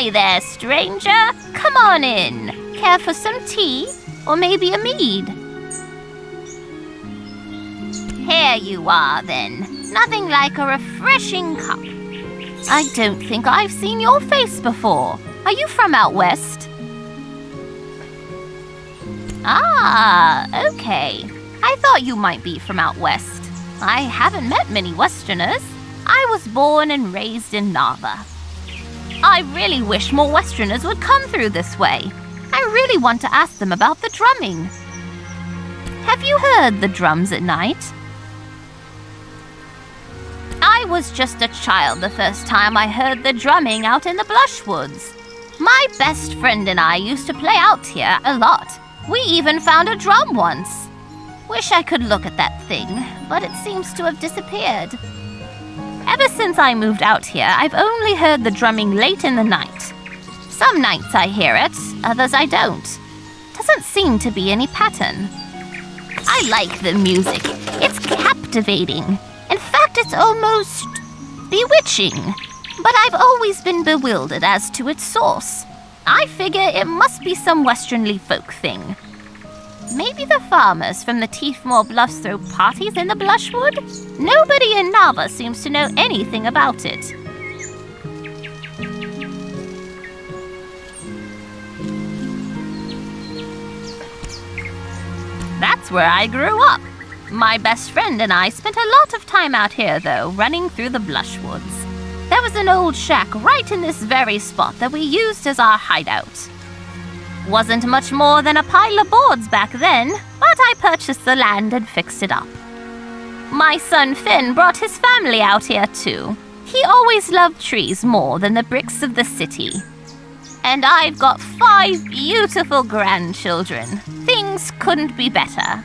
Hi there, stranger. Come on in. Care for some tea? Or maybe a mead? Here you are, then. Nothing like a refreshing cup. I don't think I've seen your face before. Are you from out west? Ah, okay. I thought you might be from out west. I haven't met many Westerners. I was born and raised in Narva. I really wish more Westerners would come through this way. I really want to ask them about the drumming. Have you heard the drums at night? I was just a child the first time I heard the drumming out in the Blushwoods. My best friend and I used to play out here a lot. We even found a drum once. Wish I could look at that thing, but it seems to have disappeared. Ever since I moved out here, I've only heard the drumming late in the night. Some nights I hear it, others I don't. Doesn't seem to be any pattern. I like the music. It's captivating. In fact, it's almost bewitching. But I've always been bewildered as to its source. I figure it must be some Westernly folk thing. Maybe the farmers from the Teefmore Bluffs throw parties in the Blushwood? Nobody in Narva seems to know anything about it. That's where I grew up. My best friend and I spent a lot of time out here, though, running through the Blushwoods. There was an old shack right in this very spot that we used as our hideout. Wasn't much more than a pile of boards back then, but I purchased the land and fixed it up. My son Finn brought his family out here too. He always loved trees more than the bricks of the city. And I've got 5 beautiful grandchildren. Things couldn't be better.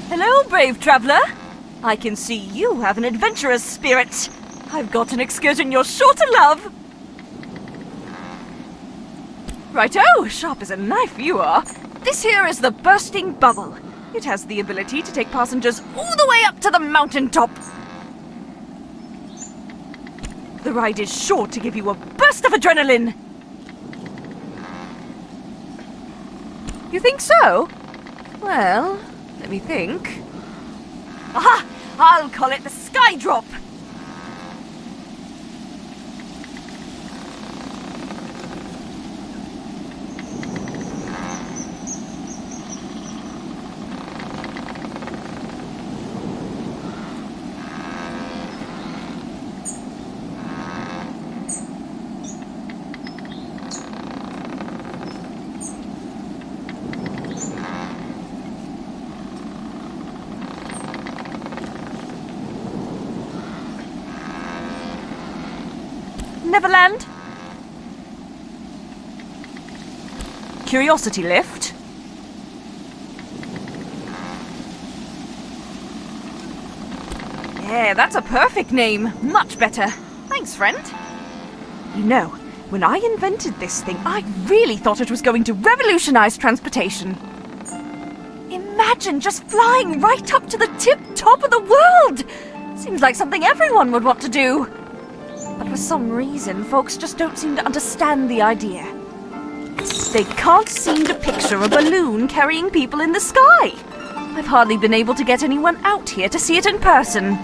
Hello, brave traveller. I can see you have an adventurous spirit. I've got an excursion you're sure to love. Righto, sharp as a knife you are. This here is the bursting bubble. It has the ability to take passengers all the way up to the mountaintop. The ride is sure to give you a burst of adrenaline. You think so? Well, let me think. Aha! I'll call it the Sky Drop. Neverland? Curiosity Lift? Yeah, that's a perfect name. Much better. Thanks, friend. You know, when I invented this thing, I really thought it was going to revolutionize transportation. Imagine just flying right up to the tip top of the world! Seems like something everyone would want to do. But for some reason, folks just don't seem to understand the idea. They can't seem to picture a balloon carrying people in the sky. I've hardly been able to get anyone out here to see it in person.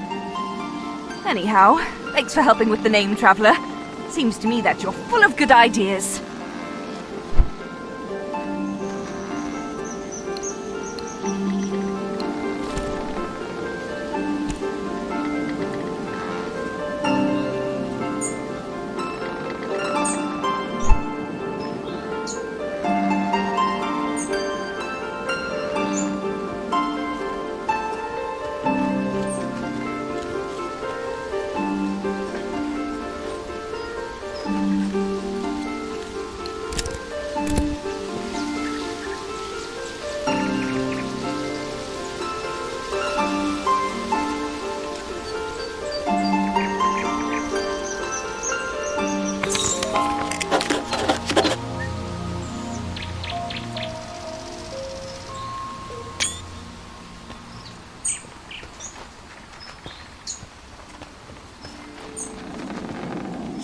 Anyhow, thanks for helping with the name, Traveller. Seems to me that you're full of good ideas.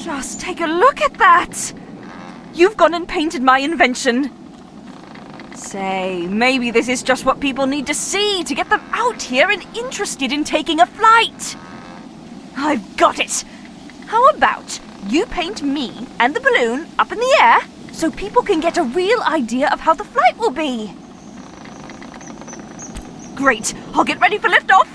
Just take a look at that! You've gone and painted my invention. Say, maybe this is just what people need to see to get them out here and interested in taking a flight. I've got it! How about you paint me and the balloon up in the air so people can get a real idea of how the flight will be? Great! I'll get ready for liftoff!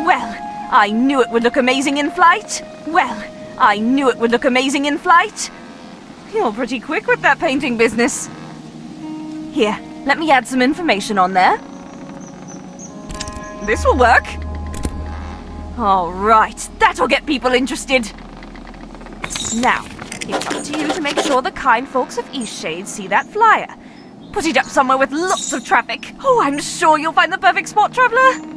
Well, I knew it would look amazing in flight. Well, I knew it would look amazing in flight. You're pretty quick with that painting business. Here, let me add some information on there. This will work. All right, that'll get people interested. Now, it's up to you to make sure the kind folks of Eastshade see that flyer. Put it up somewhere with lots of traffic. Oh, I'm sure you'll find the perfect spot, Traveller.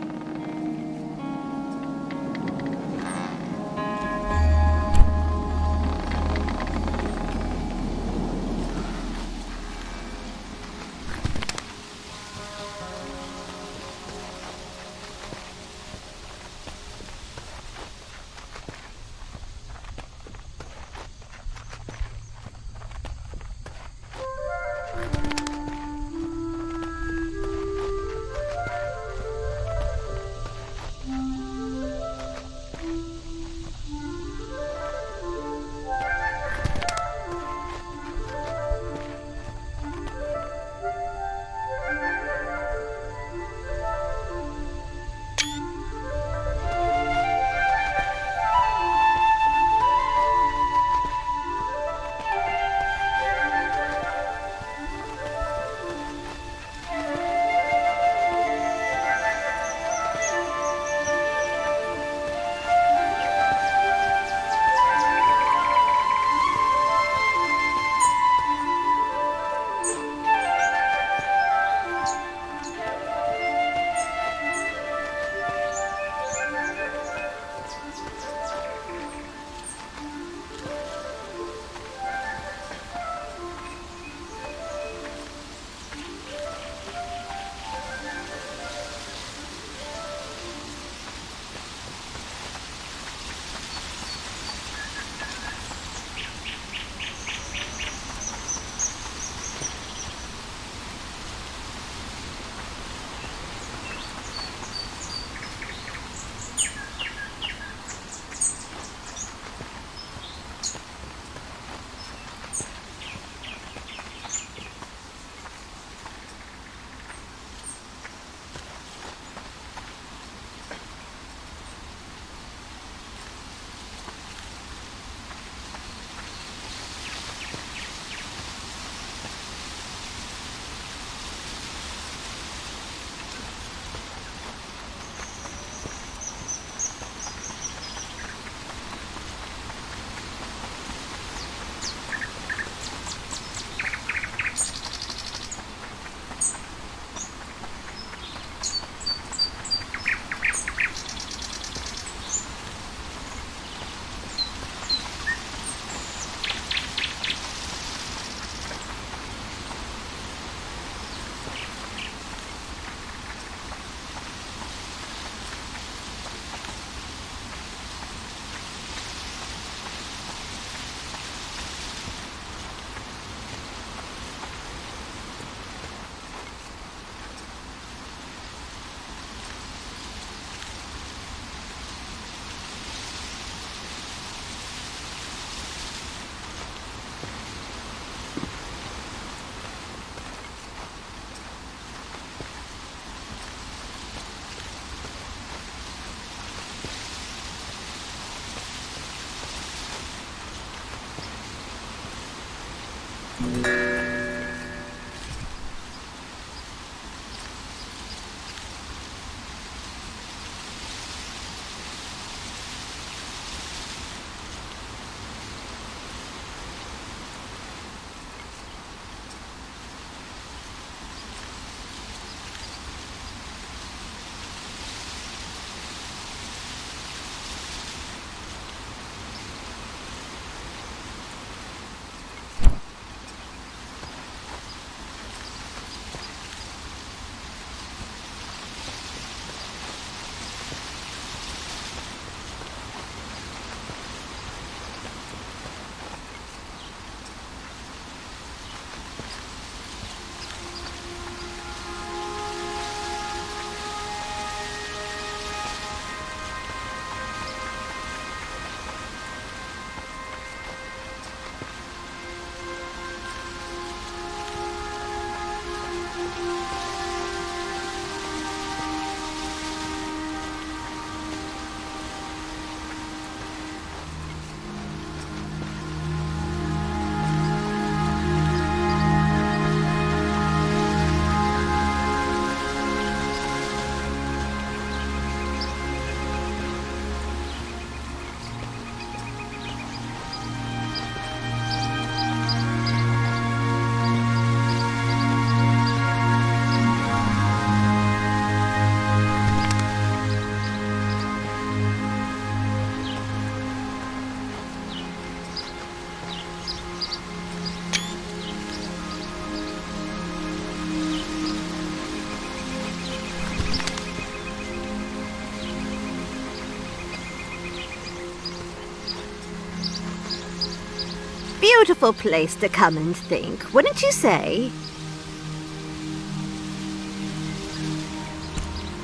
beautiful place to come and think, wouldn't you say?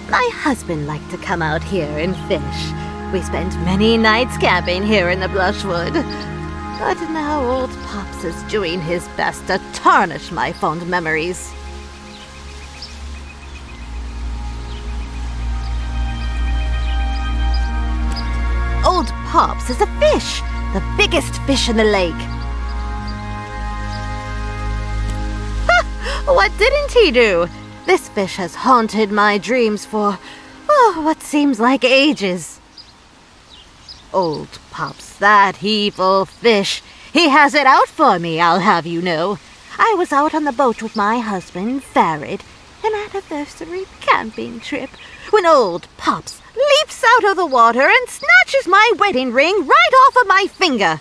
My husband liked to come out here and fish. We spent many nights camping here in the Blushwood. But now old Pops is doing his best to tarnish my fond memories. Old Pops is a fish, the biggest fish in the lake. Ha! What didn't he do? This fish has haunted my dreams for, what seems like ages. Old Pops, that evil fish. He has it out for me, I'll have you know. I was out on the boat with my husband, Farid, an anniversary camping trip, when old Pops leaps out of the water and snatches my wedding ring right off of my finger.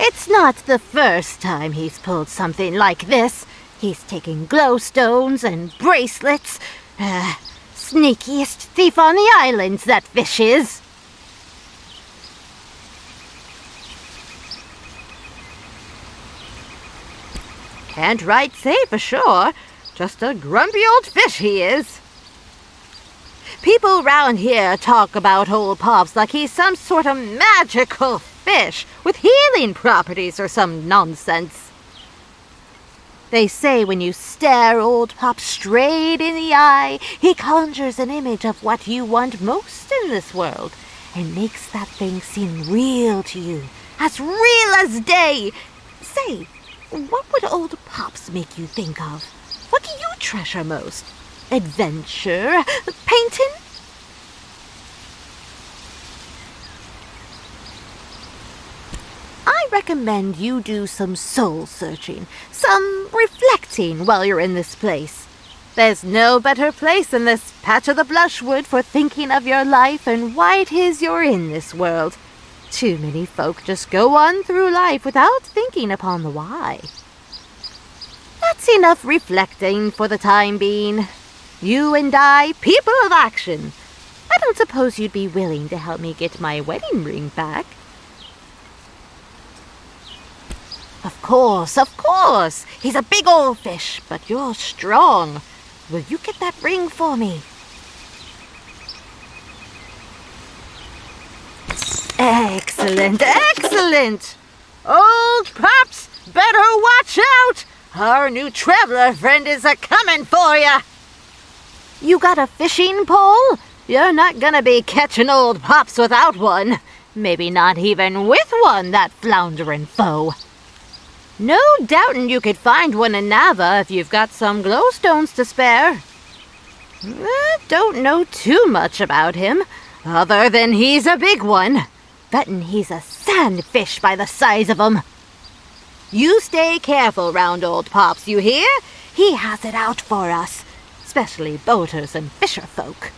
It's not the first time he's pulled something like this. He's taken glowstones and bracelets. Sneakiest thief on the islands, that fish is. Can't right say for sure. Just a grumpy old fish he is. People round here talk about old Pops like he's some sort of magical fish with healing properties or some nonsense. They say when you stare old Pop straight in the eye, he conjures an image of what you want most in this world and makes that thing seem real to you, as real as day. Say, what would old Pops make you think of? What do you treasure most? Adventure? Painting? I recommend you do some soul-searching, some reflecting while you're in this place. There's no better place than this patch of the Blushwood for thinking of your life and why it is you're in this world. Too many folk just go on through life without thinking upon the why. That's enough reflecting for the time being. You and I, people of action. I don't suppose you'd be willing to help me get my wedding ring back? Of course. He's a big old fish, but you're strong. Will you get that ring for me? Excellent! Old Pops, better watch out! Our new traveler friend is a-comin' for ya! You got a fishing pole? You're not gonna be catching old Pops without one. Maybe not even with one, that floundering foe. No doubtin' you could find one in Nava if you've got some glowstones to spare. Don't know too much about him, other than he's a big one. Bettin' he's a sandfish by the size of him. You stay careful round old Pops, you hear? He has it out for us, especially boaters and fisher folk.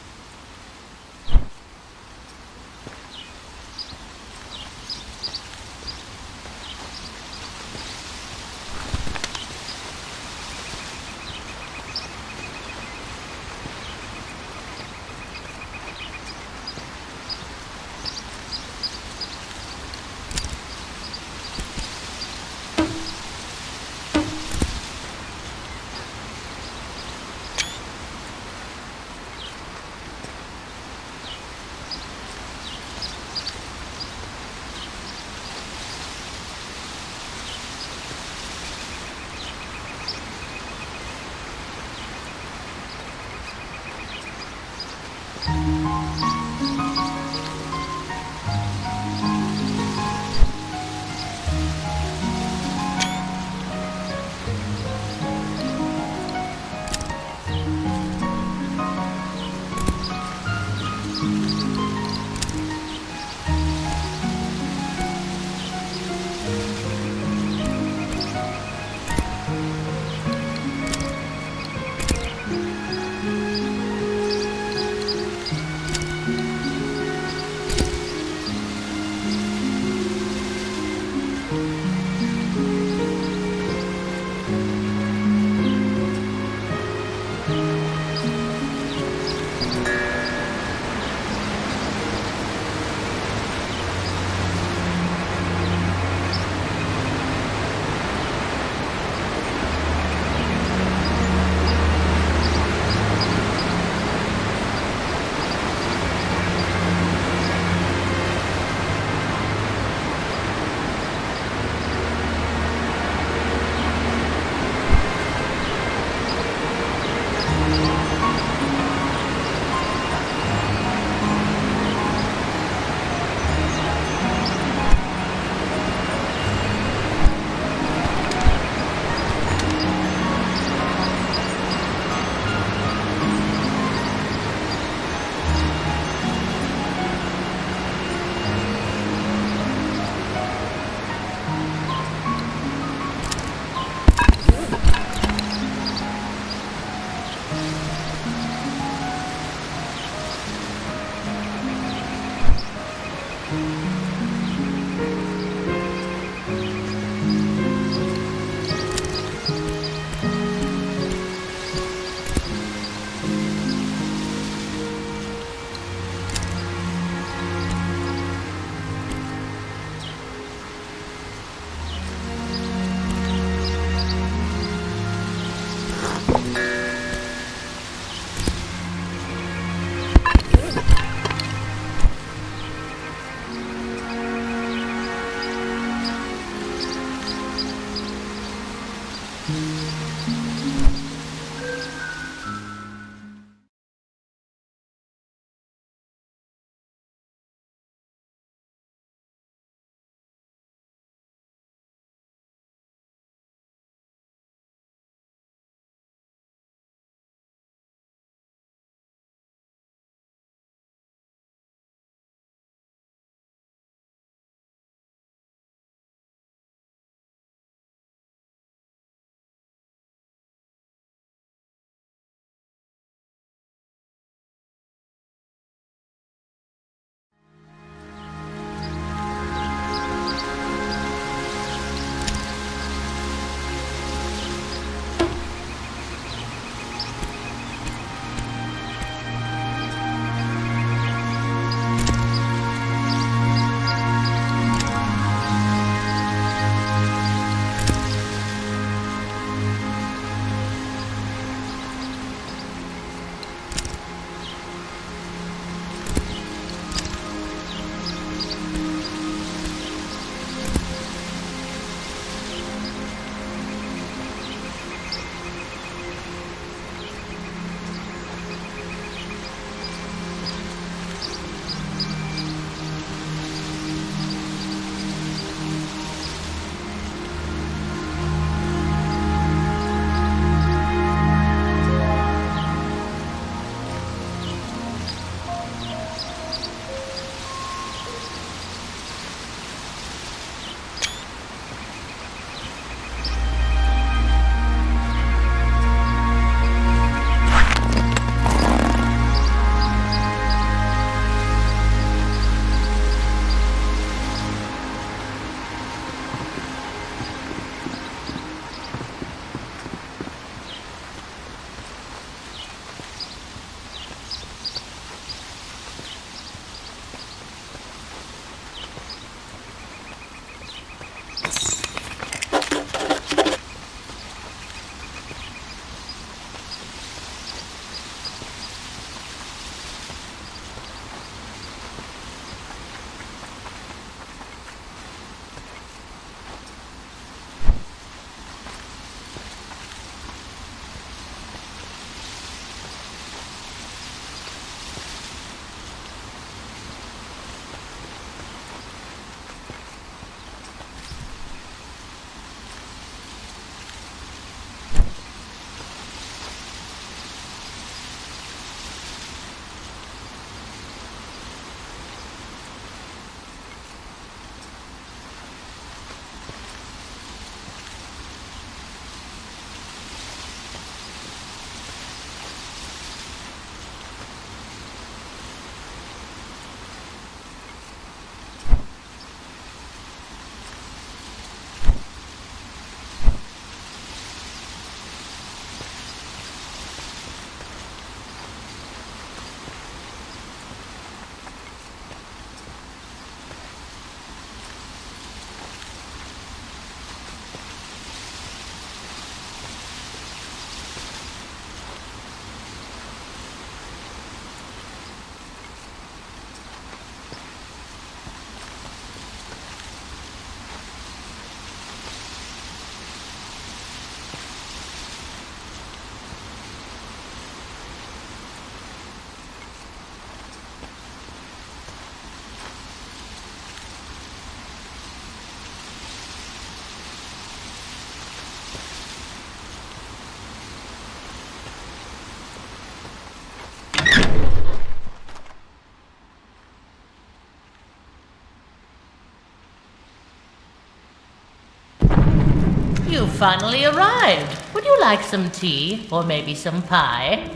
finally arrived. Would you like some tea or maybe some pie?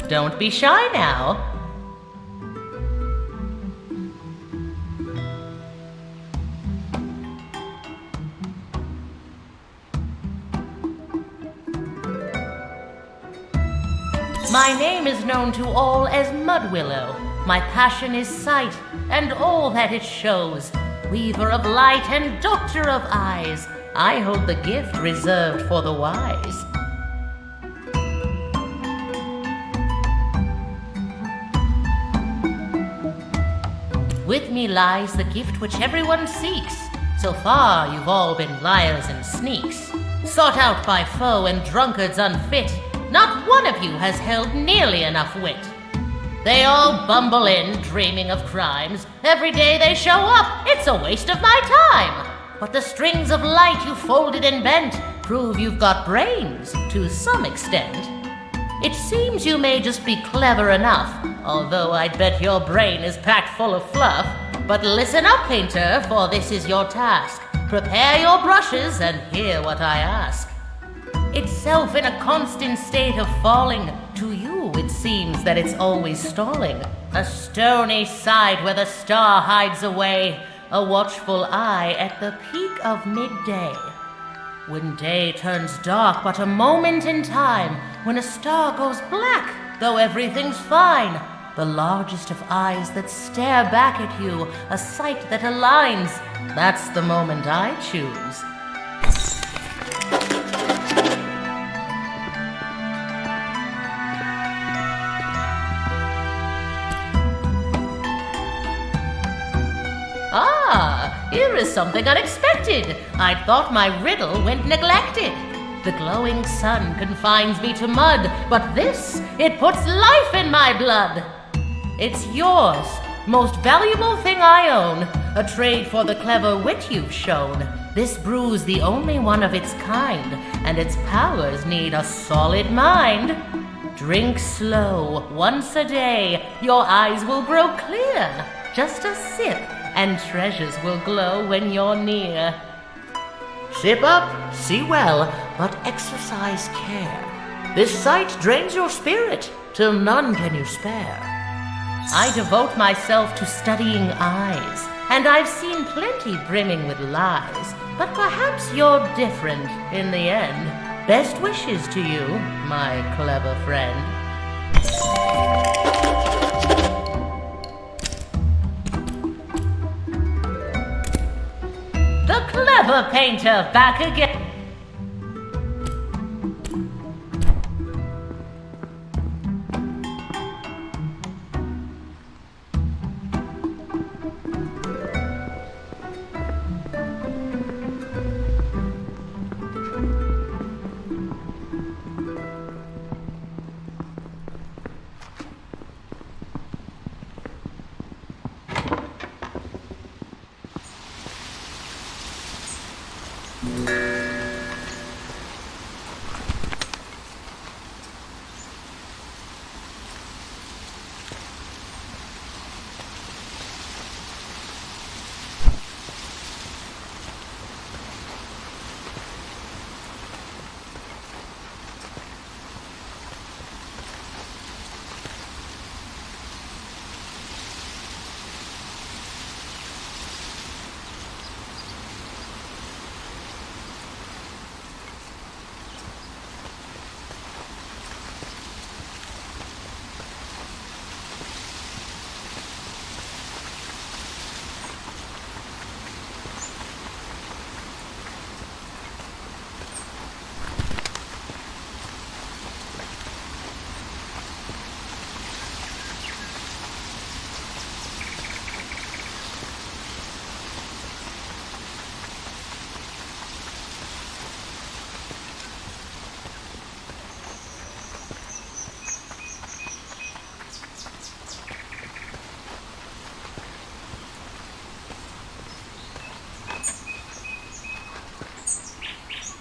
Don't be shy now. My name is known to all as Mudwillow. My passion is sight, and all that it shows. Weaver of light and doctor of eyes, I hold the gift reserved for the wise. With me lies the gift which everyone seeks. So far you've all been liars and sneaks, sought out by foe and drunkards unfit. Not one of you has held nearly enough wit. They all bumble in, dreaming of crimes. Every day they show up, it's a waste of my time. But the strings of light you folded and bent prove you've got brains, to some extent. It seems you may just be clever enough, although I'd bet your brain is packed full of fluff. But listen up, painter, for this is your task. Prepare your brushes and hear what I ask. Itself in a constant state of falling, to you it seems that it's always stalling. A stony side where the star hides away, a watchful eye at the peak of midday. When day turns dark but a moment in time, when a star goes black, though everything's fine. The largest of eyes that stare back at you, a sight that aligns, that's the moment I choose. Ah, here is something unexpected. I thought my riddle went neglected. The glowing sun confines me to mud, but this, it puts life in my blood. It's yours, most valuable thing I own, a trade for the clever wit you've shown. This brew's the only one of its kind, and its powers need a solid mind. Drink slow, once a day, your eyes will grow clear. Just a sip, and treasures will glow when you're near. Sip up, see well, but exercise care. This sight drains your spirit, till none can you spare. I devote myself to studying eyes, and I've seen plenty brimming with lies. But perhaps you're different in the end. Best wishes to you, my clever friend. The clever painter back again.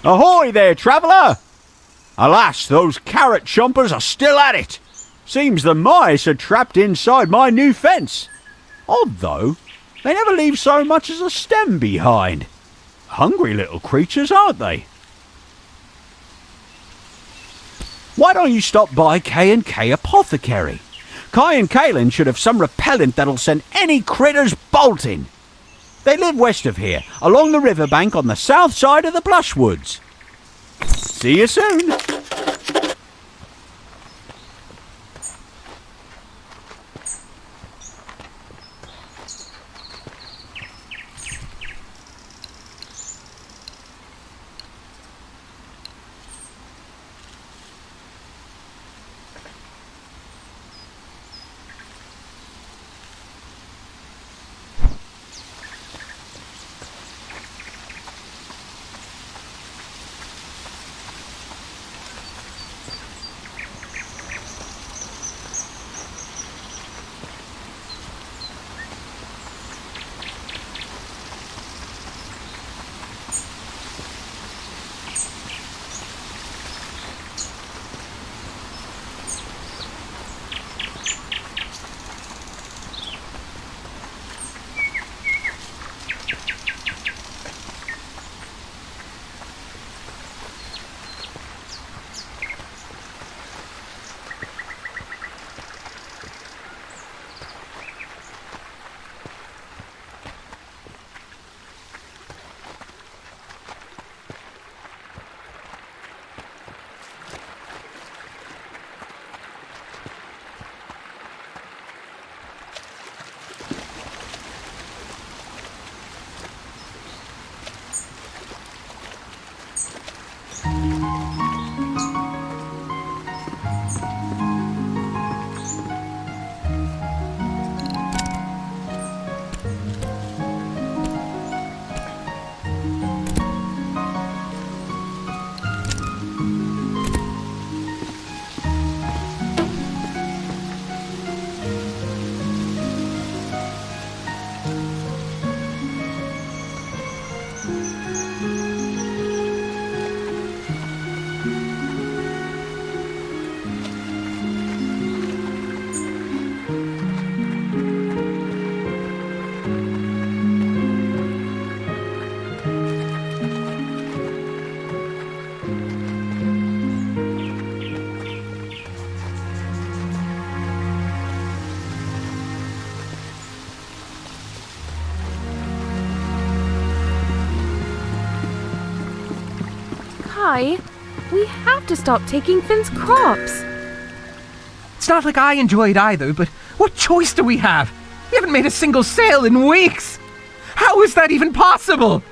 Ahoy there, traveller! Alas, those carrot chompers are still at it. Seems the mice are trapped inside my new fence. Odd though, they never leave so much as a stem behind. Hungry little creatures, aren't they? Why don't you stop by K&K Apothecary? Kai and Kaylin should have some repellent that'll send any critters bolting. They live west of here, along the riverbank on the south side of the Blushwoods. See you soon. Kai, we have to stop taking Finn's crops. It's not like I enjoy it either, but what choice do we have? We haven't made a single sale in weeks. How is that even possible?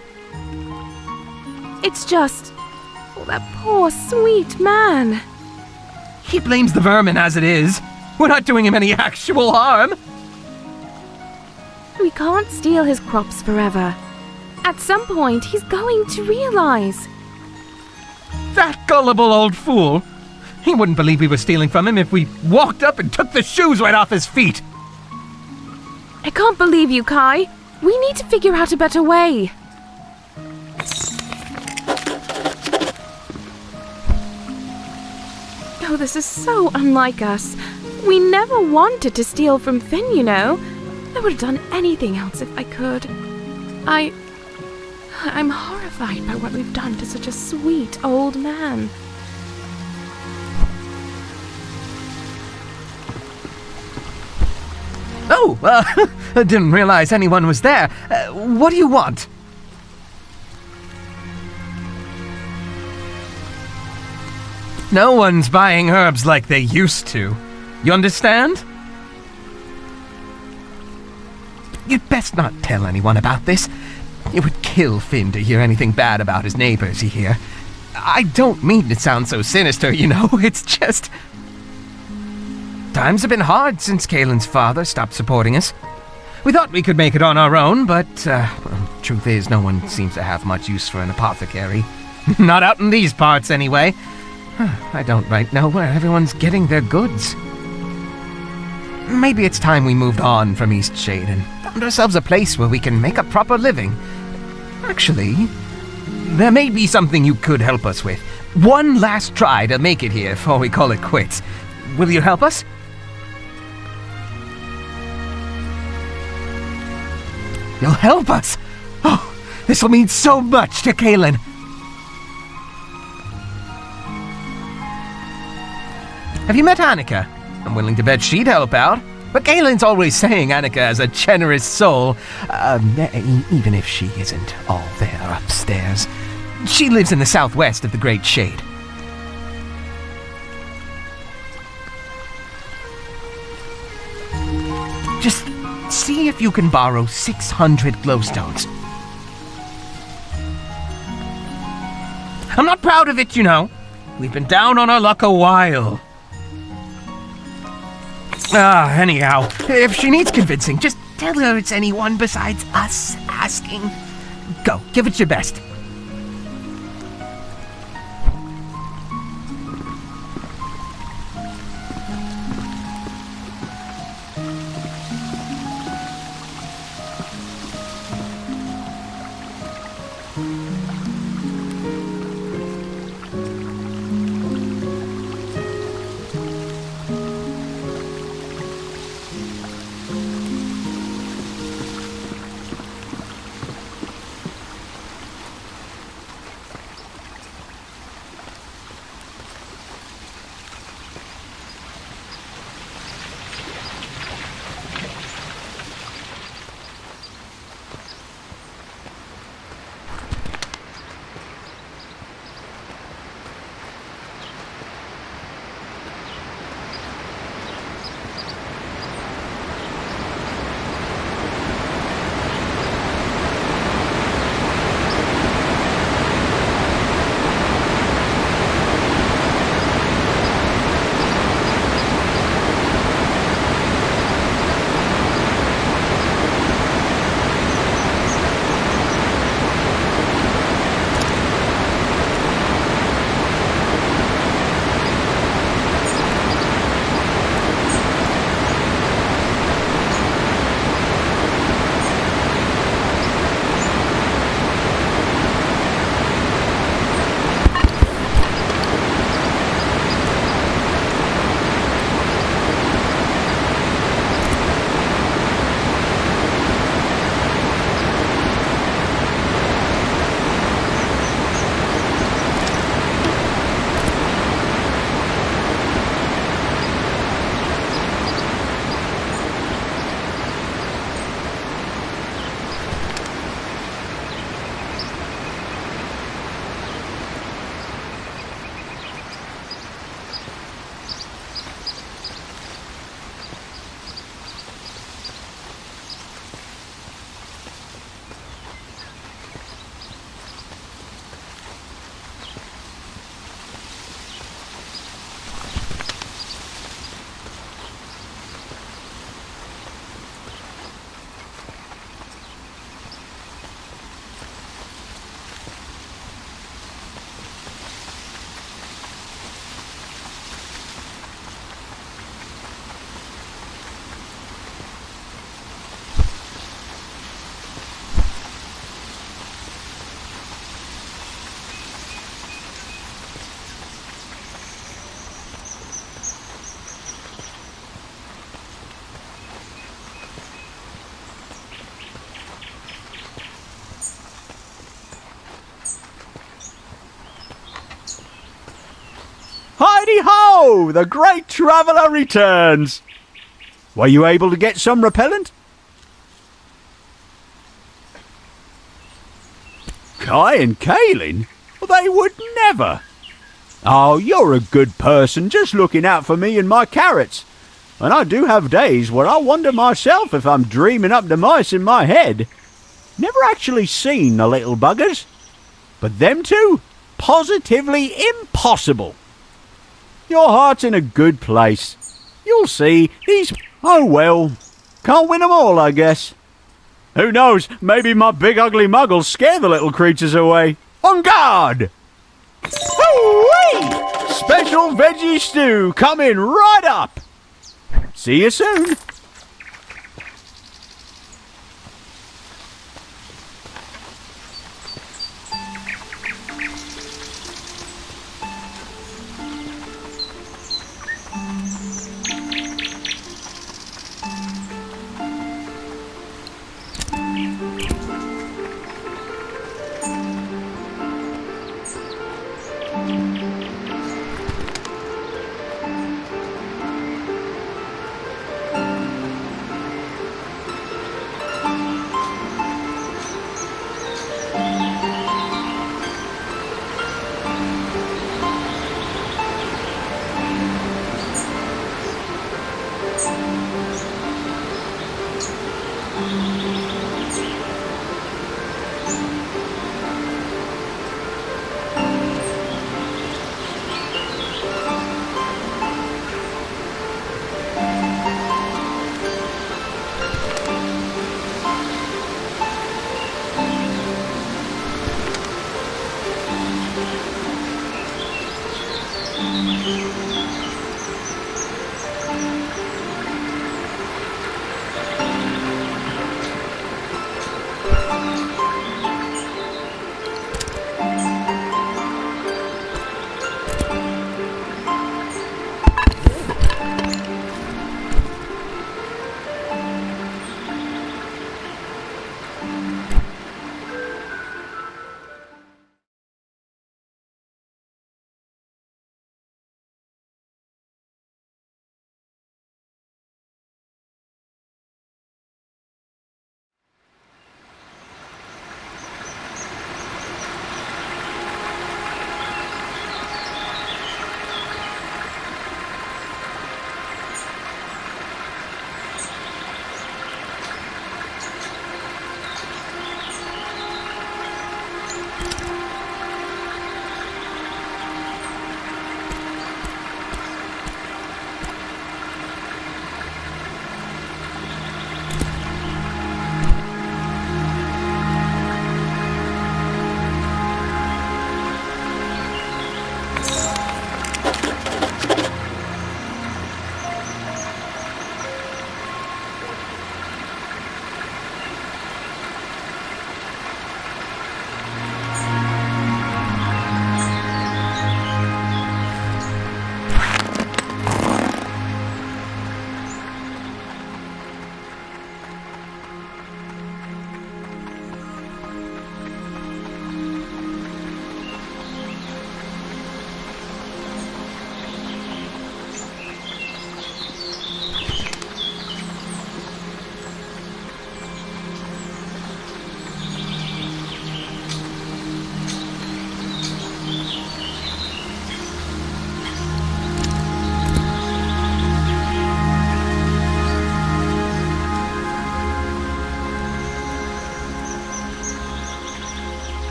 It's just... oh, that poor, sweet man. He blames the vermin as it is. We're not doing him any actual harm. We can't steal his crops forever. At some point, he's going to realize. That gullible old fool. He wouldn't believe we were stealing from him if we walked up and took the shoes right off his feet. I can't believe you, Kai. We need to figure out a better way. Oh, this is so unlike us. We never wanted to steal from Finn, you know. I would have done anything else if I could. I'm horrified by what we've done to such a sweet old man. Oh, I didn't realize anyone was there. What do you want? No one's buying herbs like they used to. You understand? You'd best not tell anyone about this. It would kill Finn to hear anything bad about his neighbors, you hear. I don't mean to sound so sinister, you know. It's just... times have been hard since Kaylin's father stopped supporting us. We thought we could make it on our own, but, truth is, no one seems to have much use for an apothecary. Not out in these parts, anyway. I don't right know where everyone's getting their goods. Maybe it's time we moved on from Eastshade and found ourselves a place where we can make a proper living. Actually, there may be something you could help us with. One last try to make it here before we call it quits. Will you help us? You'll help us? Oh, This will mean so much to Kaelin. Have you met Annika? I'm willing to bet she'd help out. But Kaelin's always saying Annika has a generous soul. Even if she isn't all there upstairs. She lives in the southwest of the Great Shade. Just see if you can borrow 600 glowstones. I'm not proud of it, you know. We've been down on our luck a while. Anyhow, if she needs convincing, just tell her it's anyone besides us asking. Go, give it your best. Heidi-ho! The great traveller returns! Were you able to get some repellent? Kai and Kaelin? Well, they would never! Oh, you're a good person, just looking out for me and my carrots. And I do have days where I wonder myself if I'm dreaming up the mice in my head. Never actually seen the little buggers. But them two? Positively impossible. Your heart's in a good place. You'll see, these... Oh well, can't win 'em all, I guess. Who knows, maybe my big ugly muggles scare the little creatures away. On guard! Hoo-wee! Special veggie stew coming right up. See you soon.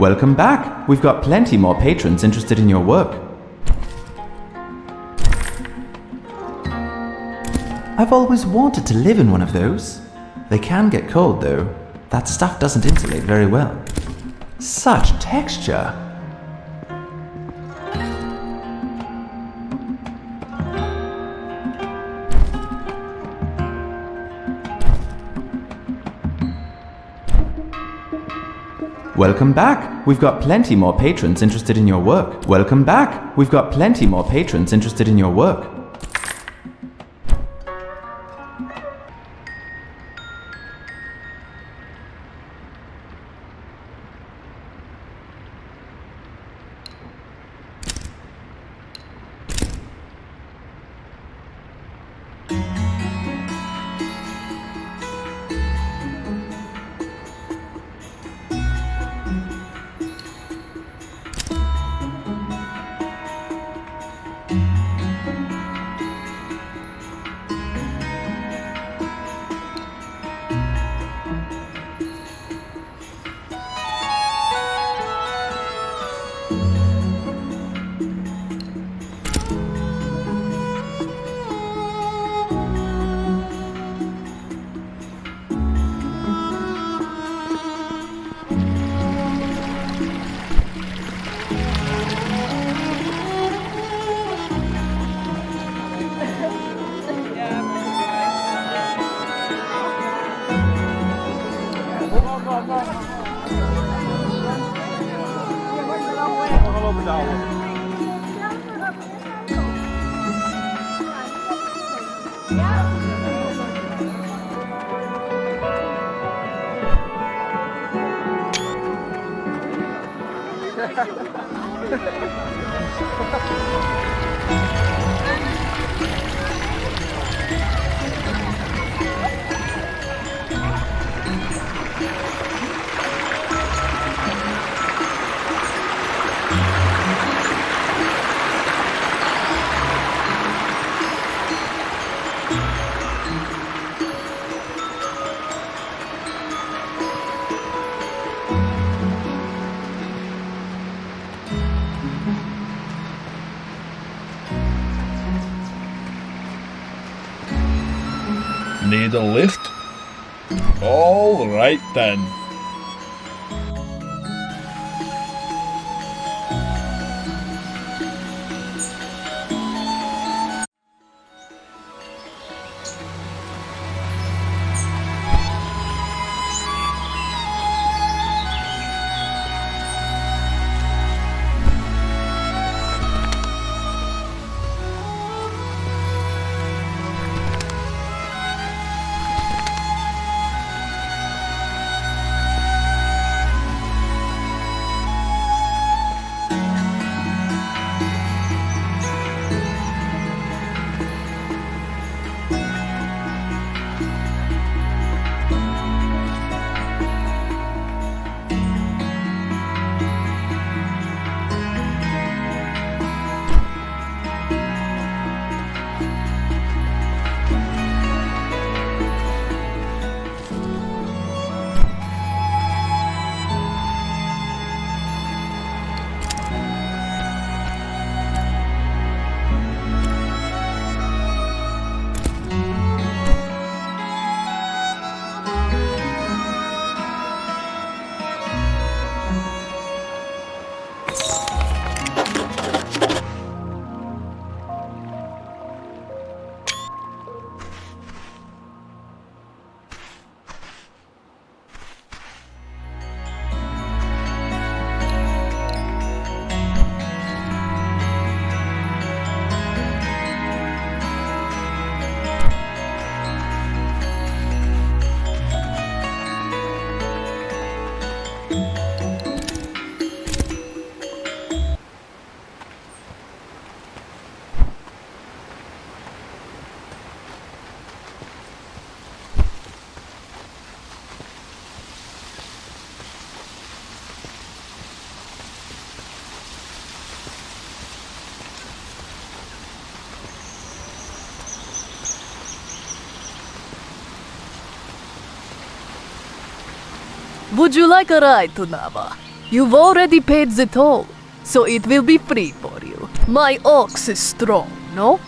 Welcome back! We've got plenty more patrons interested in your work. I've always wanted to live in one of those. They can get cold though. That stuff doesn't insulate very well. Such texture! Welcome back. We've got plenty more patrons interested in your work. Welcome back. We've got plenty more patrons interested in your work. Need a lift? All right then. Would you like a ride to Nava? You've already paid the toll, so it will be free for you. My ox is strong, no?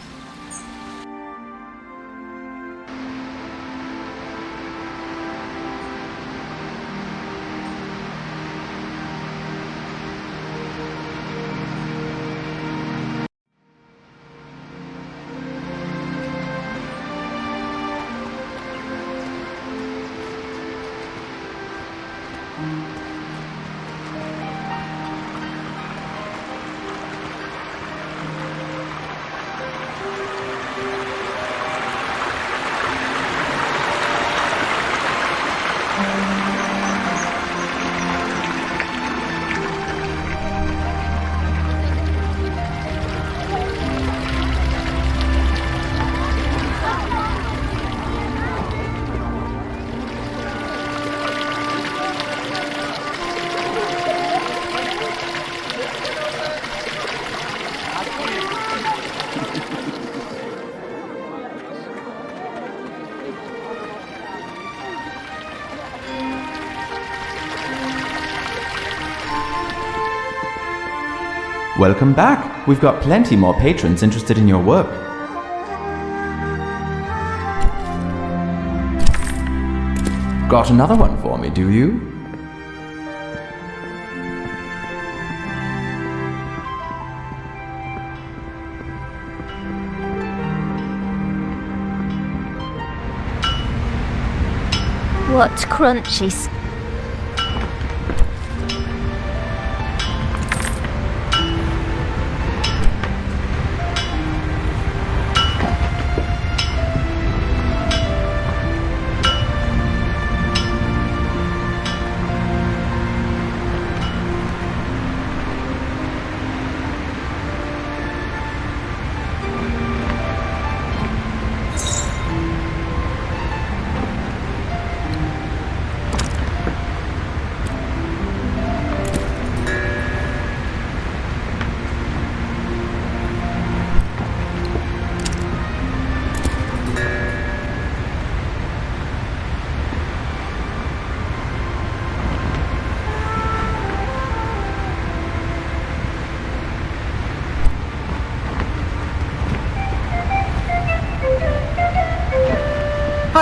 Welcome back. We've got plenty more patrons interested in your work. Got another one for me, do you? What crunchy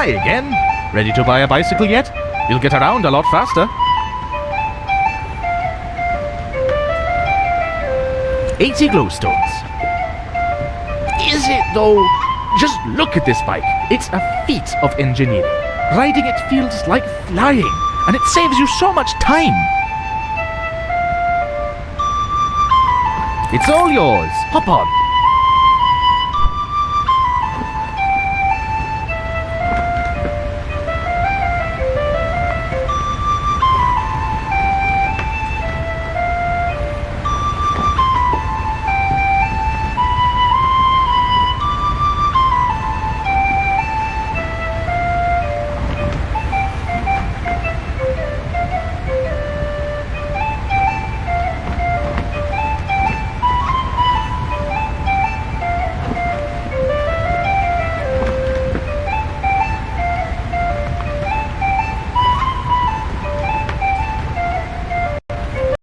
Hi again. Ready to buy a bicycle yet? You'll get around a lot faster. 80 glowstones. Is it though? Just look at this bike. It's a feat of engineering. Riding it feels like flying, and it saves you so much time. It's all yours. Hop on.